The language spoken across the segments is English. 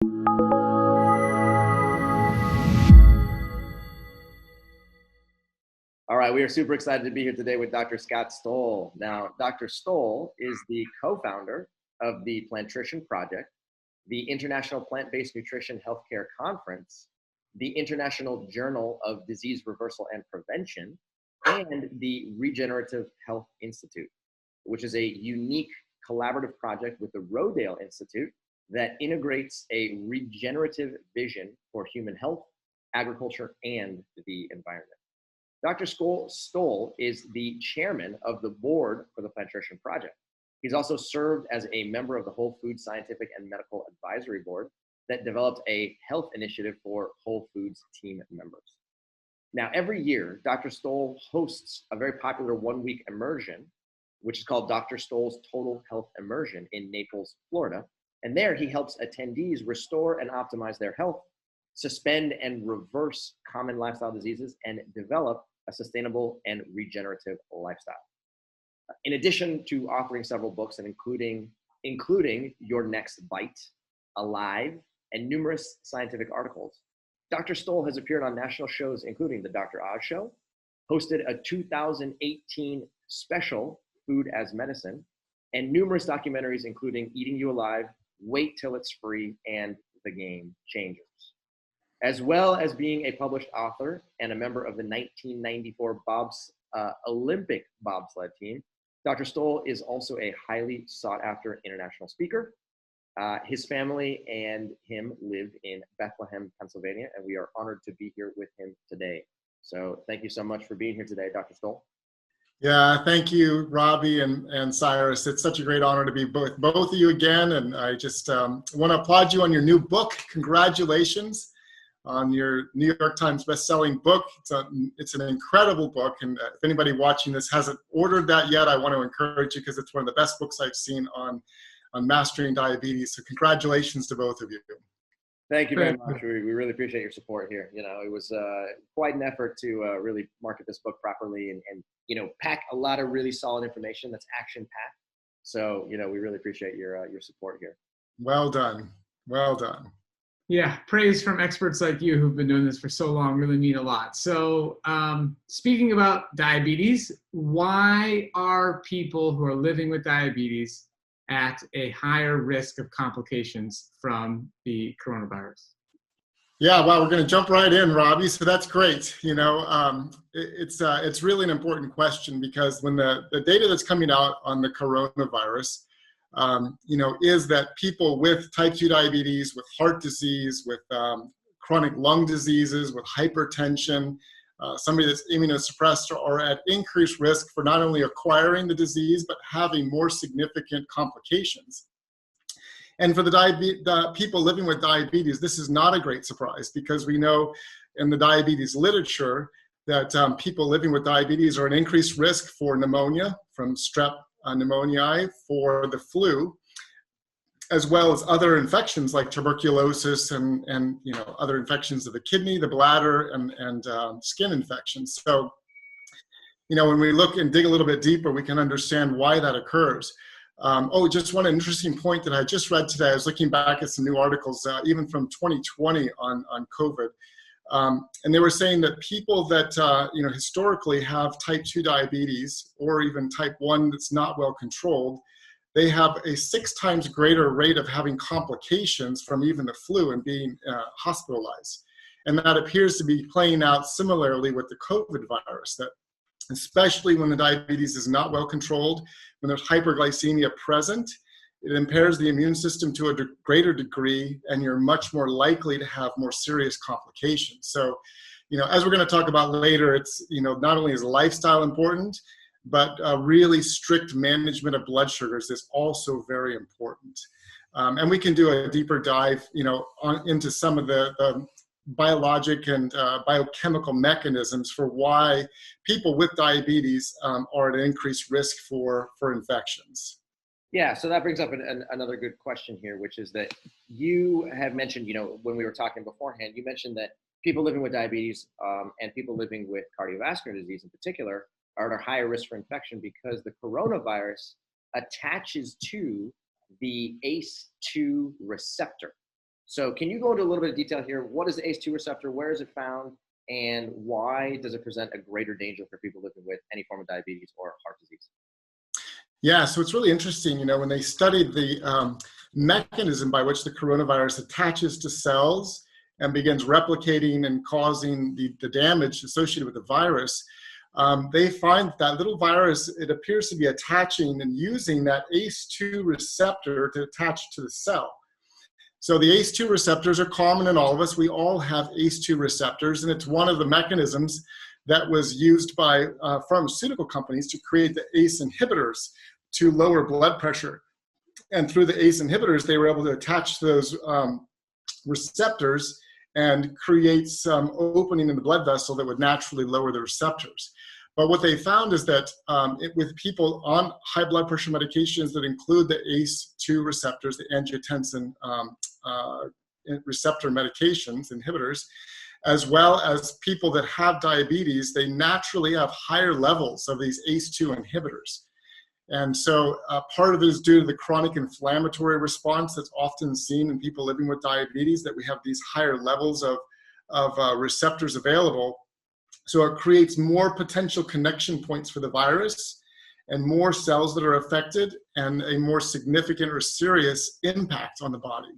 All right, we are super excited to be here today with Dr. Scott Stoll. Now, Dr. Stoll is the co-founder of the Plantrition Project, the International Plant-Based Nutrition Healthcare Conference, the International Journal of Disease Reversal and Prevention, and the Regenerative Health Institute, which is a unique collaborative project with the Rodale Institute that integrates a regenerative vision for human health, agriculture, and the environment. Dr. Stoll is the chairman of the board for the Plantrition Project. He's also served as a member of the Whole Foods Scientific and Medical Advisory Board that developed a health initiative for Whole Foods team members. Now, every year, Dr. Stoll hosts a very popular one-week immersion, which is called Dr. Stoll's Total Health Immersion in Naples, Florida. And there he helps attendees restore and optimize their health, suspend and reverse common lifestyle diseases, and develop a sustainable and regenerative lifestyle. In addition to authoring several books and including Your Next Bite, Alive, and numerous scientific articles, Dr. Stoll has appeared on national shows including The Dr. Oz Show, hosted a 2018 special, Food as Medicine, and numerous documentaries including Eating You Alive, Wait Till It's Free, and The Game Changers. As well as being a published author and a member of the 1994 Olympic bobsled team, Dr. Stoll is also a highly sought after international speaker. His family and him live in Bethlehem, Pennsylvania, and we are honored to be here with him today. So thank you so much for being here today, Dr. Stoll. Yeah, thank you, Robbie and Cyrus. It's such a great honor to be with both of you again. And I just want to applaud you on your new book. Congratulations on your New York Times best-selling book. It's an incredible book, and if anybody watching this hasn't ordered that yet, I want to encourage you because it's one of the best books I've seen on mastering diabetes. So congratulations to both of you. Thank you very much. We really appreciate your support here. You know, it was quite an effort to really market this book properly and you know, pack a lot of really solid information that's action-packed. So, you know, we really appreciate your support here. Well done. Well done. Yeah, praise from experts like you who've been doing this for so long really mean a lot. So speaking about diabetes, why are people who are living with diabetes at a higher risk of complications from the coronavirus? Yeah, well, we're going to jump right in, Robbie. So that's great. You know, it's really an important question because when the data that's coming out on the coronavirus, you know, is that people with type 2 diabetes, with heart disease, with chronic lung diseases, with hypertension, somebody that's immunosuppressed are at increased risk for not only acquiring the disease, but having more significant complications. And for the people living with diabetes, this is not a great surprise because we know in the diabetes literature that people living with diabetes are at increased risk for pneumonia, from strep pneumoniae, for the flu, as well as other infections like tuberculosis and you know, other infections of the kidney, the bladder, and skin infections. So, you know, when we look and dig a little bit deeper, we can understand why that occurs. Just one interesting point that I just read today. I was looking back at some new articles, even from 2020 on COVID. And they were saying that people that, you know, historically have type 2 diabetes or even type 1 that's not well controlled, they have a 6 times greater rate of having complications from even the flu and being hospitalized. And that appears to be playing out similarly with the COVID virus, that especially when the diabetes is not well controlled, when there's hyperglycemia present, it impairs the immune system to a greater degree, and you're much more likely to have more serious complications. So, you know, as we're going to talk about later, it's, you know, not only is lifestyle important, but really strict management of blood sugars is also very important. And we can do a deeper dive, you know, into some of the biologic and biochemical mechanisms for why people with diabetes are at increased risk for infections. Yeah, so that brings up another good question here, which is that you have mentioned, you know, when we were talking beforehand, you mentioned that people living with diabetes and people living with cardiovascular disease in particular are at a higher risk for infection because the coronavirus attaches to the ACE2 receptor. So can you go into a little bit of detail here? What is the ACE2 receptor? Where is it found? And why does it present a greater danger for people living with any form of diabetes or heart disease? Yeah, so it's really interesting, when they studied the mechanism by which the coronavirus attaches to cells and begins replicating and causing the damage associated with the virus, they find that little virus, it appears to be attaching and using that ACE2 receptor to attach to the cell. So the ACE2 receptors are common in all of us. We all have ACE2 receptors, and it's one of the mechanisms that was used by pharmaceutical companies to create the ACE inhibitors to lower blood pressure. And through the ACE inhibitors, they were able to attach to those receptors and create some opening in the blood vessel that would naturally lower the receptors. But what they found is that with people on high blood pressure medications that include the ACE2 receptors, the angiotensin receptor medications, inhibitors, as well as people that have diabetes, they naturally have higher levels of these ACE2 inhibitors. And so part of it is due to the chronic inflammatory response that's often seen in people living with diabetes, that we have these higher levels of receptors available. So it creates more potential connection points for the virus and more cells that are affected and a more significant or serious impact on the body.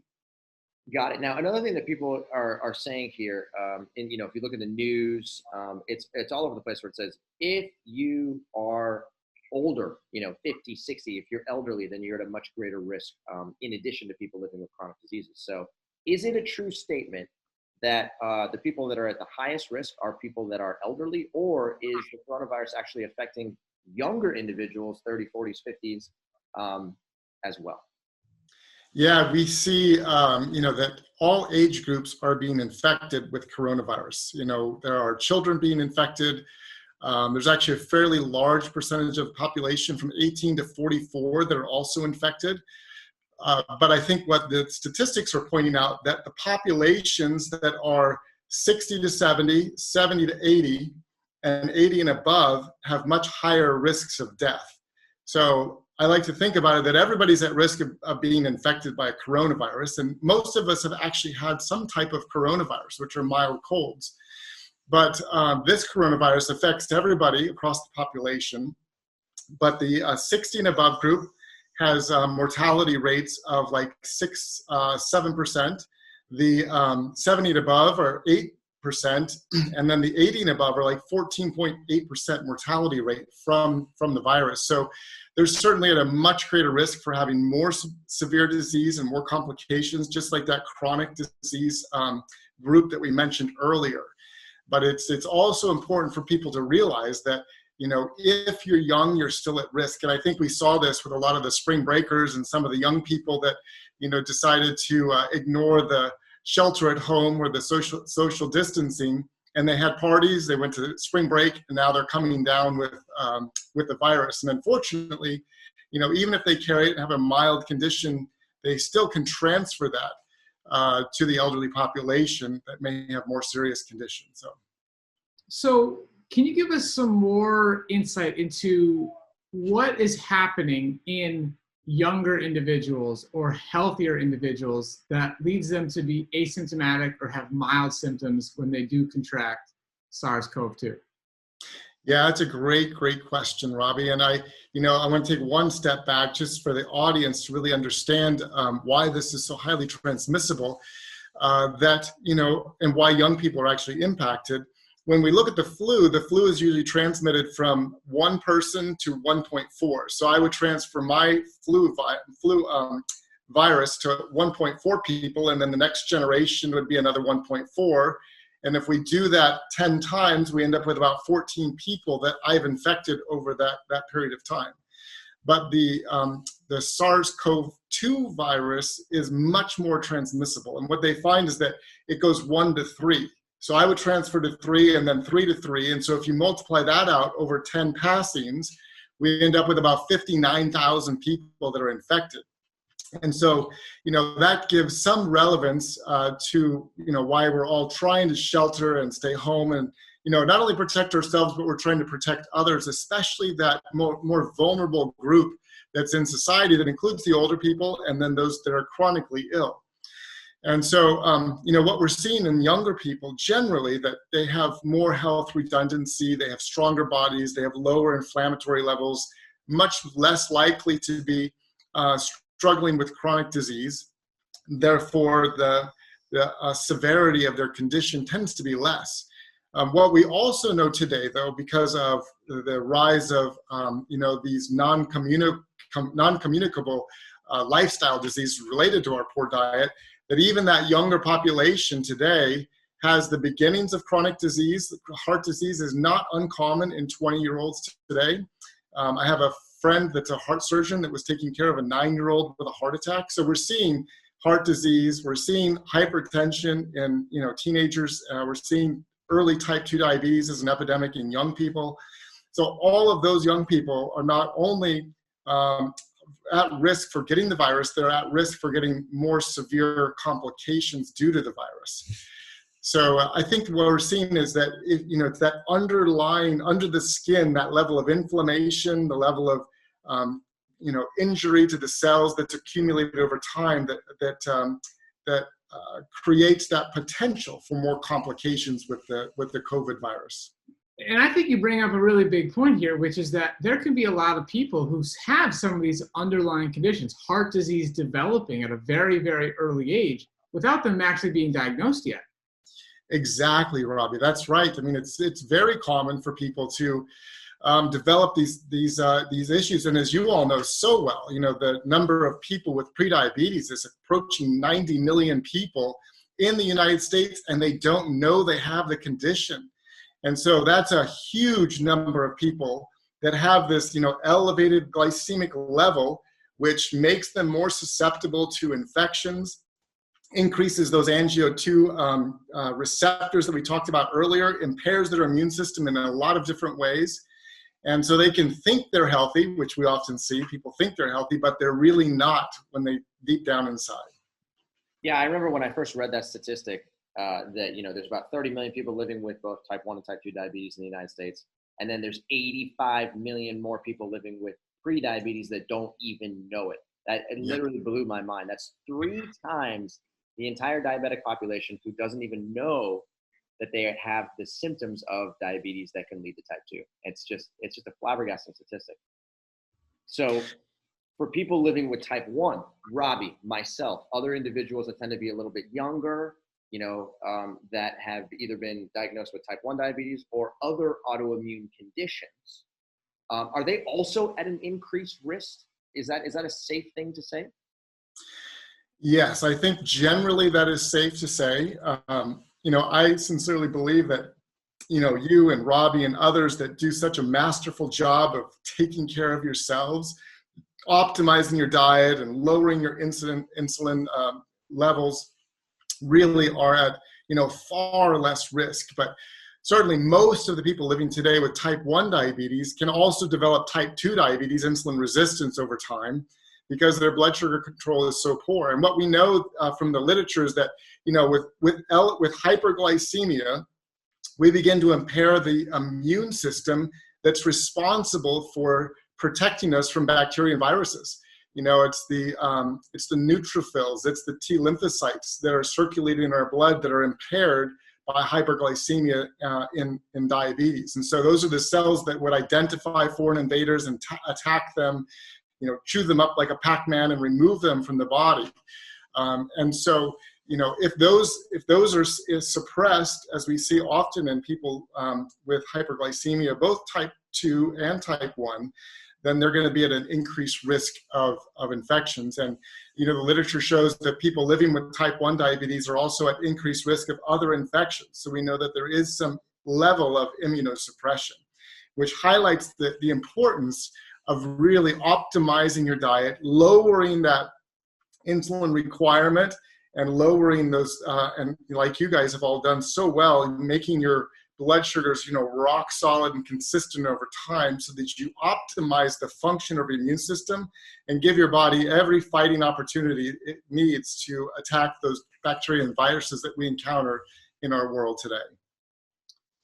Got it. Now, another thing that people are saying here, and if you look at the news, it's all over the place where it says, if you are older, 50, 60, if you're elderly, then you're at a much greater risk, in addition to people living with chronic diseases. So is it a true statement that the people that are at the highest risk are people that are elderly, or is the coronavirus actually affecting younger individuals, 30s, 40s, 50s, as well? Yeah, we see, that all age groups are being infected with coronavirus. There are children being infected. There's actually a fairly large percentage of the population from 18 to 44 that are also infected. But I think what the statistics are pointing out, that the populations that are 60 to 70, 70 to 80, and 80 and above have much higher risks of death. So I like to think about it that everybody's at risk of being infected by a coronavirus, and most of us have actually had some type of coronavirus, which are mild colds. But this coronavirus affects everybody across the population. But the 60 and above group has mortality rates of like 7%. The 70 and above are 8%, and then the 80 and above are like 14.8% mortality rate from the virus. So there's certainly at a much greater risk for having more severe disease and more complications, just like that chronic disease group that we mentioned earlier. But it's also important for people to realize that, if you're young, you're still at risk. And I think we saw this with a lot of the spring breakers and some of the young people that, decided to ignore the shelter at home or the social distancing, and they had parties, they went to spring break, and now they're coming down with the virus. And unfortunately, even if they carry it and have a mild condition, they still can transfer that to the elderly population that may have more serious conditions. So can you give us some more insight into what is happening in younger individuals or healthier individuals that leads them to be asymptomatic or have mild symptoms when they do contract SARS-CoV-2? Yeah, that's a great question, Robbie. And I want to take one step back just for the audience to really understand why this is so highly transmissible, and why young people are actually impacted. When we look at the flu is usually transmitted from one person to 1.4. So I would transfer my flu virus to 1.4 people, and then the next generation would be another 1.4. And if we do that 10 times, we end up with about 14 people that I've infected over that period of time. But the SARS-CoV-2 virus is much more transmissible. And what they find is that it goes 1 to 3. So I would transfer to 3 and then 3 to 3. And so if you multiply that out over 10 passings, we end up with about 59,000 people that are infected. And so, that gives some relevance to, why we're all trying to shelter and stay home and, not only protect ourselves, but we're trying to protect others, especially that more vulnerable group that's in society that includes the older people and then those that are chronically ill. And so, what we're seeing in younger people generally, that they have more health redundancy, they have stronger bodies, they have lower inflammatory levels, much less likely to be struggling with chronic disease. Therefore, the severity of their condition tends to be less. What we also know today, though, because of the rise of these non-communicable lifestyle diseases related to our poor diet, that even that younger population today has the beginnings of chronic disease. Heart disease is not uncommon in 20-year-olds today. I have a friend that's a heart surgeon that was taking care of a 9-year-old with a heart attack. So we're seeing heart disease, we're seeing hypertension in teenagers, we're seeing early type 2 diabetes as an epidemic in young people. So all of those young people are not only at risk for getting the virus, they're at risk for getting more severe complications due to the virus. So I think what we're seeing is that it's that underlying, under the skin, that level of inflammation, the level of injury to the cells that's accumulated over time that creates that potential for more complications with the COVID virus. And I think you bring up a really big point here, which is that there can be a lot of people who have some of these underlying conditions, heart disease developing at a very, very early age, without them actually being diagnosed yet. Exactly, Robbie. That's right. I mean, it's very common for people to develop these issues, and as you all know so well, the number of people with prediabetes is approaching 90 million people in the United States, and they don't know they have the condition. And so that's a huge number of people that have this, elevated glycemic level, which makes them more susceptible to infections, increases those angio-2 receptors that we talked about earlier, impairs their immune system in a lot of different ways. And so they can think they're healthy, which we often see. People think they're healthy, but they're really not when they deep down inside. Yeah, I remember when I first read that statistic, that there's about 30 million people living with both type 1 and type 2 diabetes in the United States, and then there's 85 million more people living with prediabetes that don't even know it. That it literally blew my mind. That's 3 times the entire diabetic population who doesn't even know that they have the symptoms of diabetes that can lead to type 2. It's just a flabbergasting statistic. So for people living with type 1, Robbie, myself, other individuals that tend to be a little bit younger, that have either been diagnosed with type 1 diabetes or other autoimmune conditions, are they also at an increased risk? Is that a safe thing to say? Yes, I think generally that is safe to say. I sincerely believe that, you and Robbie and others that do such a masterful job of taking care of yourselves, optimizing your diet and lowering your insulin levels, really are at, far less risk. But certainly most of the people living today with type 1 diabetes can also develop type 2 diabetes, insulin resistance, over time, because their blood sugar control is so poor. And what we know from the literature is that, with hyperglycemia, we begin to impair the immune system that's responsible for protecting us from bacteria and viruses. It's the neutrophils, it's the T lymphocytes that are circulating in our blood that are impaired by hyperglycemia in diabetes. And so those are the cells that would identify foreign invaders and attack them, chew them up like a Pac-Man and remove them from the body. And so, if those are suppressed, as we see often in people with hyperglycemia, both type 2 and type 1, then they're going to be at an increased risk of infections. And, the literature shows that people living with type 1 diabetes are also at increased risk of other infections. So we know that there is some level of immunosuppression, which highlights the importance of really optimizing your diet, lowering that insulin requirement, and lowering those, and like you guys have all done so well, making your blood sugars, rock solid and consistent over time, so that you optimize the function of your immune system and give your body every fighting opportunity it needs to attack those bacteria and viruses that we encounter in our world today.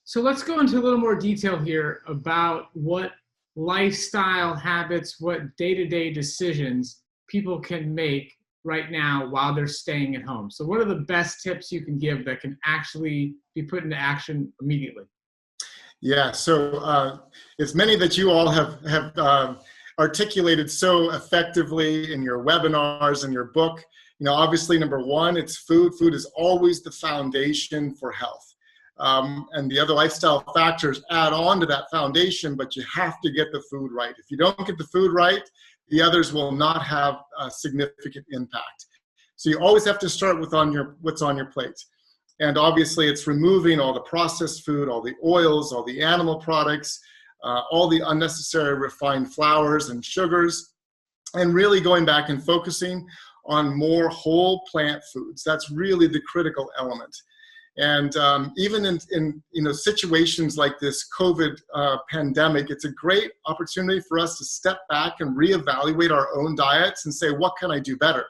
So let's go into a little more detail here about what lifestyle habits, what day-to-day decisions people can make right now while they're staying at home? So what are the best tips you can give that can actually be put into action immediately? Yeah, so it's many that you all have articulated so effectively in your webinars and your book. You know, obviously, number one, it's food. Food is always the foundation for health. And the other lifestyle factors add on to that foundation, but you have to get the food right. If you don't get the food right, the others will not have a significant impact. So you always have to start with what's on your plate. And obviously, it's removing all the processed food, all the oils, all the animal products, all the unnecessary refined flours and sugars, and really going back and focusing on more whole plant foods. That's really the critical element. And even in situations like this COVID pandemic, it's a great opportunity for us to step back and reevaluate our own diets and say, what can I do better?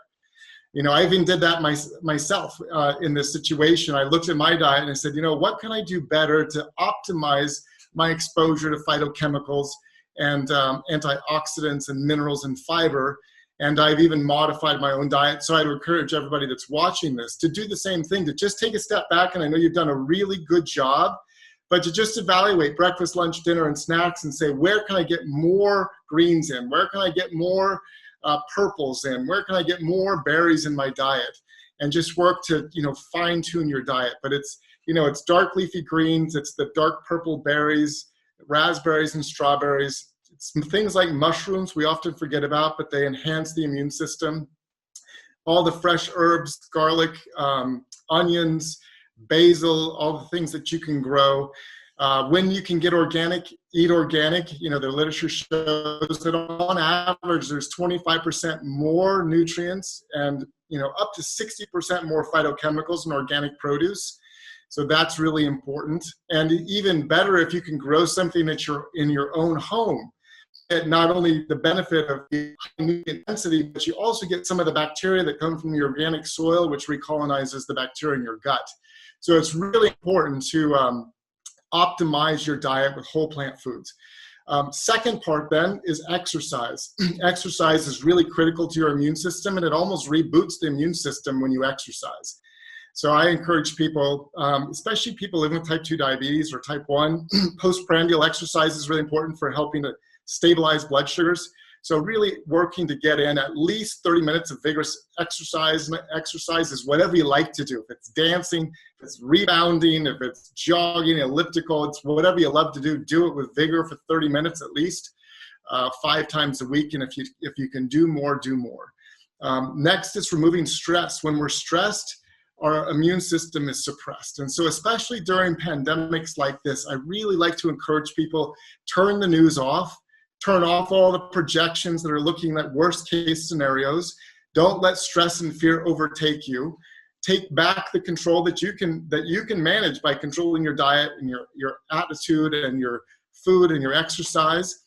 You know, I even did that myself in this situation. I looked at my diet and I said, you know, what can I do better to optimize my exposure to phytochemicals and antioxidants and minerals and fiber? And I've even modified my own diet. So I'd encourage everybody that's watching this to do the same thing, to just take a step back. And I know you've done a really good job, but to just evaluate breakfast, lunch, dinner, and snacks and say, where can I get more greens in? Where can I get more purples in? Where can I get more berries in my diet? And just work to, fine tune your diet. But it's dark leafy greens, it's the dark purple berries, raspberries and strawberries. It's things like mushrooms we often forget about, but they enhance the immune system. All the fresh herbs, garlic, onions, basil, all the things that you can grow. When you can get organic, eat organic. The literature shows that on average, there's 25% more nutrients and, up to 60% more phytochemicals in organic produce. So that's really important. And even better if you can grow something that you're in your own home. Get not only the benefit of the high nutrient density, but you also get some of the bacteria that come from the organic soil, which recolonizes the bacteria in your gut. So it's really important to optimize your diet with whole plant foods. Second part then is exercise. Exercise is really critical to your immune system, and it almost reboots the immune system when you exercise. So I encourage people, especially people living with type 2 diabetes or type 1, postprandial exercise is really important for helping to stabilize blood sugars. So really working to get in at least 30 minutes of vigorous exercise. And exercise is whatever you like to do. If it's dancing, if it's rebounding, if it's jogging, elliptical, it's whatever you love to do. Do it with vigor for 30 minutes at least, 5 times a week. And if you can do more, do more. Next is removing stress. When we're stressed, our immune system is suppressed. And so especially during pandemics like this, I really like to encourage people, turn the news off. Turn off all the projections that are looking at worst case scenarios. Don't let stress and fear overtake you. Take back the control that you can manage by controlling your diet and your attitude and your food and your exercise,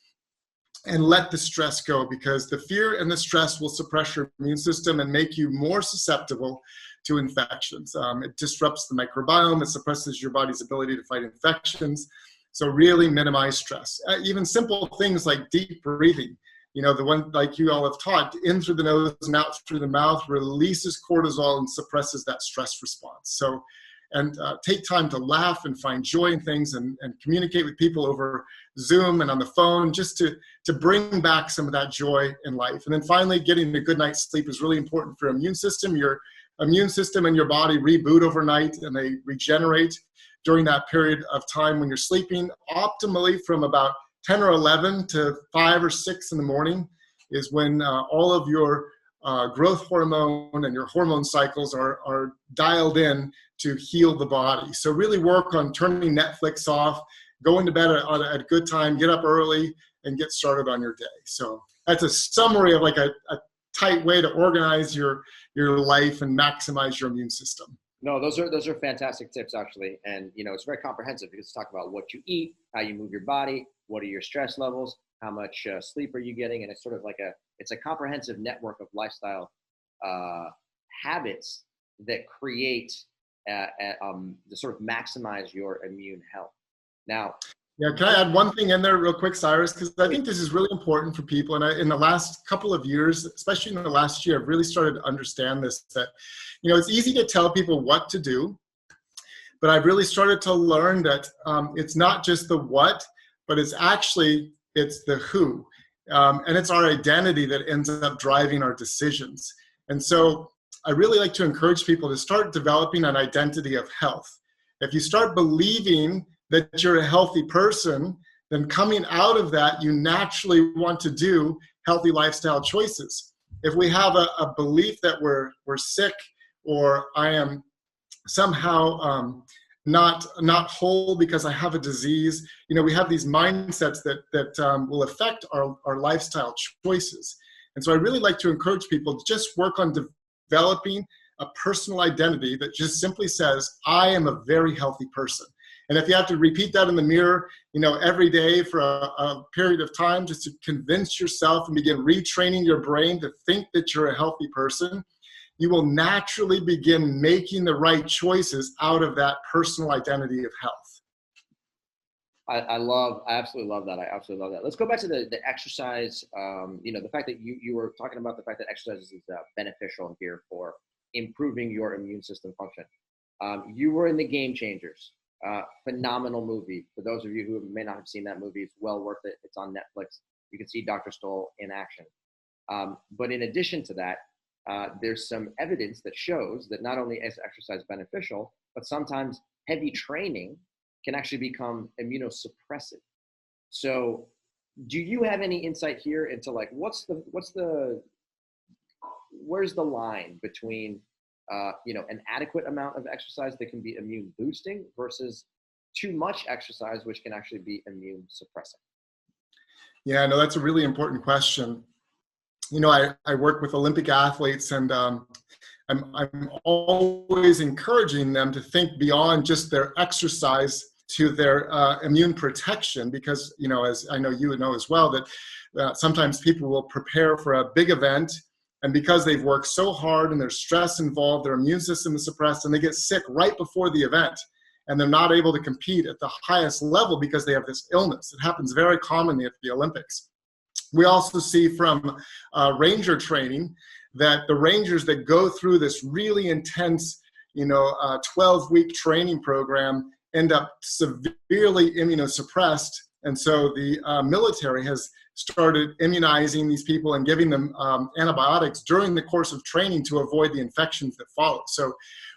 and let the stress go, because the fear and the stress will suppress your immune system and make you more susceptible to infections. It disrupts the microbiome. It suppresses your body's ability to fight infections. So really minimize stress. Even simple things like deep breathing, the one like you all have taught, in through the nose and out through the mouth, releases cortisol and suppresses that stress response. So, and take time to laugh and find joy in things and communicate with people over Zoom and on the phone, just to bring back some of that joy in life. And then finally, getting a good night's sleep is really important for your immune system. Your immune system and your body reboot overnight and they regenerate during that period of time when you're sleeping. Optimally from about 10 or 11 to 5 or 6 in the morning is when all of your growth hormone and your hormone cycles are dialed in to heal the body. So really work on turning Netflix off, going to bed at a good time, get up early, and get started on your day. So that's a summary of like a tight way to organize your life and maximize your immune system. No, those are fantastic tips, actually. And, it's very comprehensive because it's talk about what you eat, how you move your body, what are your stress levels, how much sleep are you getting. And it's sort of like it's a comprehensive network of lifestyle habits that create to sort of maximize your immune health. Now, Yeah, can I add one thing in there real quick, Cyrus? Because I think this is really important for people. And in the last couple of years, especially in the last year, I've really started to understand this, that, it's easy to tell people what to do, but I've really started to learn that it's not just the what, but it's the who. And it's our identity that ends up driving our decisions. And so I really like to encourage people to start developing an identity of health. If you start believing that you're a healthy person, then coming out of that, you naturally want to do healthy lifestyle choices. If we have a belief that we're sick, or I am somehow not whole because I have a disease, we have these mindsets that will affect our lifestyle choices. And so I really like to encourage people to just work on developing a personal identity that just simply says, I am a very healthy person. And if you have to repeat that in the mirror, every day for a period of time, just to convince yourself and begin retraining your brain to think that you're a healthy person, you will naturally begin making the right choices out of that personal identity of health. I absolutely love that. I absolutely love that. Let's go back to the exercise. The fact that you were talking about the fact that exercise is beneficial here for improving your immune system function. You were in the Game Changers. Phenomenal movie. For those of you who may not have seen that movie, it's well worth it. It's on Netflix. You can see Dr. Stoll in action. But in addition to that, there's some evidence that shows that not only is exercise beneficial, but sometimes heavy training can actually become immunosuppressive. So do you have any insight here into where's the line between an adequate amount of exercise that can be immune boosting versus too much exercise, which can actually be immune suppressing? Yeah, no, that's a really important question. I work with Olympic athletes, and I'm always encouraging them to think beyond just their exercise to their immune protection, because, as I know you know as well, that sometimes people will prepare for a big event, and because they've worked so hard and there's stress involved, their immune system is suppressed, and they get sick right before the event, and they're not able to compete at the highest level because they have this illness. It happens very commonly at the Olympics. We also see from ranger training that the rangers that go through this really intense, 12-week training program end up severely immunosuppressed. And so the military has started immunizing these people and giving them antibiotics during the course of training to avoid the infections that follow. So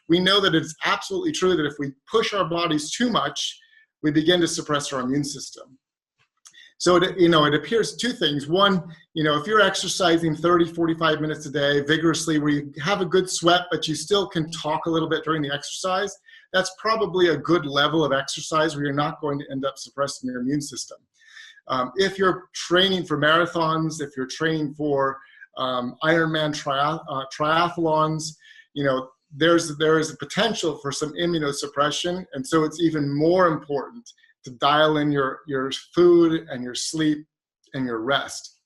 we know that it's absolutely true that if we push our bodies too much, we begin to suppress our immune system. So it appears two things. One, if you're exercising 30, 45 minutes a day vigorously, where you have a good sweat, but you still can talk a little bit during the exercise, that's probably a good level of exercise where you're not going to end up suppressing your immune system. If you're training for marathons, if you're training for Ironman triathlons, there is a potential for some immunosuppression, and so it's even more important to dial in your food and your sleep and your rest.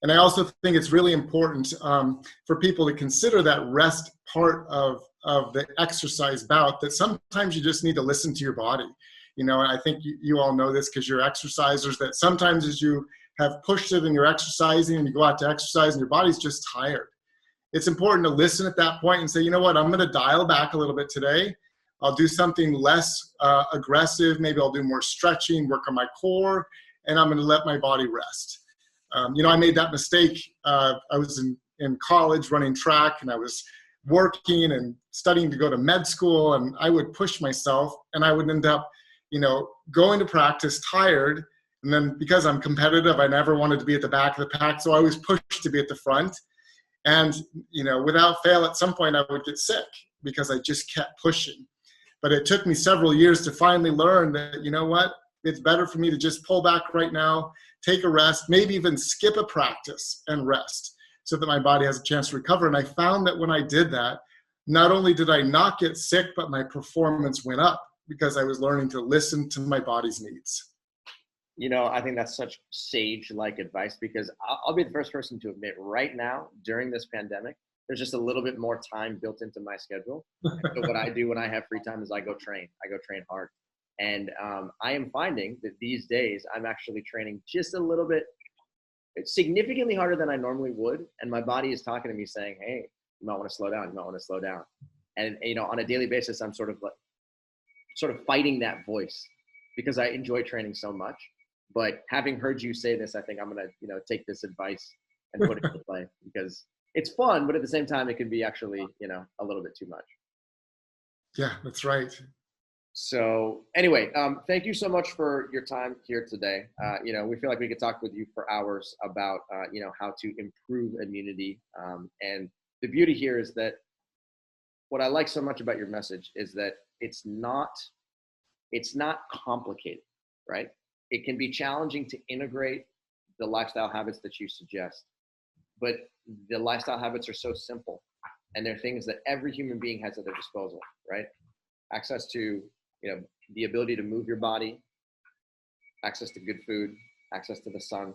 And I also think it's really important for people to consider that rest part of the exercise bout, that sometimes you just need to listen to your body. And I think you all know this because you're exercisers, that sometimes as you have pushed it and you're exercising and you go out to exercise and your body's just tired, it's important to listen at that point and say, you know what, I'm going to dial back a little bit today. I'll do something less aggressive. Maybe I'll do more stretching, work on my core, and I'm going to let my body rest. I made that mistake. I was in college running track, and I was working and studying to go to med school, and I would push myself, and I would end up, going to practice tired. And then because I'm competitive, I never wanted to be at the back of the pack, so I was pushed to be at the front. And, without fail, at some point I would get sick because I just kept pushing. But it took me several years to finally learn that, it's better for me to just pull back right now, take a rest, maybe even skip a practice and rest so that my body has a chance to recover. And I found that when I did that, not only did I not get sick, but my performance went up because I was learning to listen to my body's needs. I think that's such sage-like advice, because I'll be the first person to admit right now, during this pandemic, there's just a little bit more time built into my schedule. So what I do when I have free time is I go train hard. And I am finding that these days I'm actually training just a little bit, it's significantly harder than I normally would. And my body is talking to me saying, hey, you might want to slow down. You might want to slow down. And, you know, on a daily basis, I'm sort of fighting that voice because I enjoy training so much. But having heard you say this, I think I'm going to, you know, take this advice and put it into play because it's fun, but at the same time, it can be actually, you know, a little bit too much. Yeah, that's right. So anyway, thank you so much for your time here today. You know, we feel like we could talk with you for hours about, you know, how to improve immunity. And the beauty here is that what I like so much about your message is that it's not complicated, right? It can be challenging to integrate the lifestyle habits that you suggest, but the lifestyle habits are so simple, and they're things that every human being has at their disposal, right? Access to, you know, the ability to move your body, access to good food, access to the sun,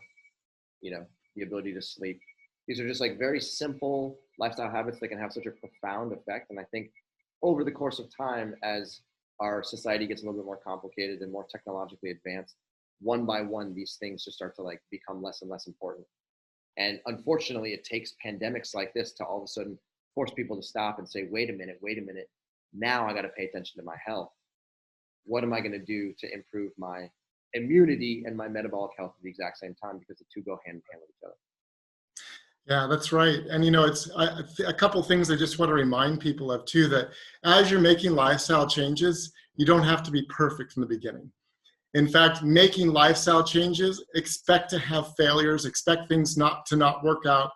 you know, the ability to sleep. These are just like very simple lifestyle habits that can have such a profound effect. And I think over the course of time, as our society gets a little bit more complicated and more technologically advanced, one by one, these things just start to like become less and less important. And unfortunately, it takes pandemics like this to all of a sudden force people to stop and say, wait a minute, now I got to pay attention to my health. What am I going to do to improve my immunity and my metabolic health at the exact same time? Because the two go hand in hand with each other. Yeah, that's right. And, you know, it's a couple things I just want to remind people of too, that as you're making lifestyle changes, you don't have to be perfect from the beginning. In fact, making lifestyle changes, expect to have failures, expect things not work out.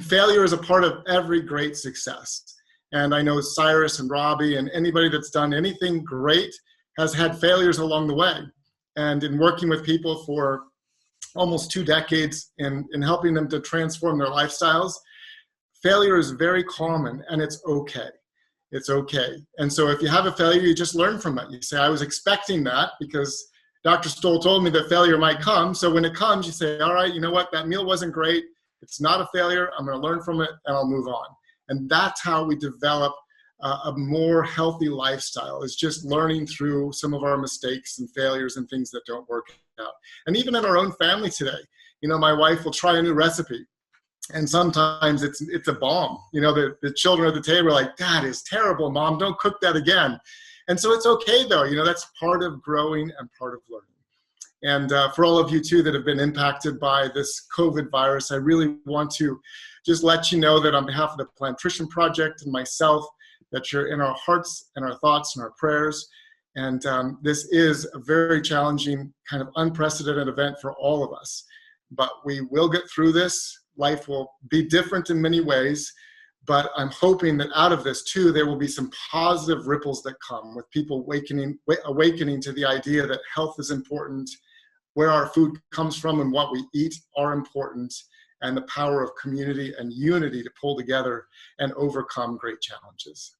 Failure is a part of every great success. And I know Cyrus and Robbie and anybody that's done anything great has had failures along the way. And in working with people for almost 2 decades in helping them to transform their lifestyles, failure is very common, and it's okay. It's okay. And so if you have a failure, you just learn from it. You say, I was expecting that because Dr. Stoll told me that failure might come. So when it comes, you say, all right, you know what? That meal wasn't great. It's not a failure. I'm going to learn from it and I'll move on. And that's how we develop a more healthy lifestyle, is just learning through some of our mistakes and failures and things that don't work out. And even in our own family today, you know, my wife will try a new recipe, and sometimes it's a bomb. You know, the children at the table are like, that is terrible, Mom, don't cook that again. And so it's okay though, you know, that's part of growing and part of learning. And for all of you too that have been impacted by this COVID virus, I really want to just let you know that on behalf of the Plantrition Project and myself, that you're in our hearts and our thoughts and our prayers. And this is a very challenging, kind of unprecedented event for all of us. But we will get through this. Life will be different in many ways. But I'm hoping that out of this too, there will be some positive ripples that come with people awakening to the idea that health is important, where our food comes from and what we eat are important, and the power of community and unity to pull together and overcome great challenges.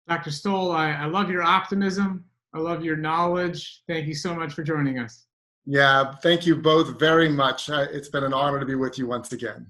Dr. Stoll, I love your optimism. I love your knowledge. Thank you so much for joining us. Yeah, thank you both very much. It's been an honor to be with you once again.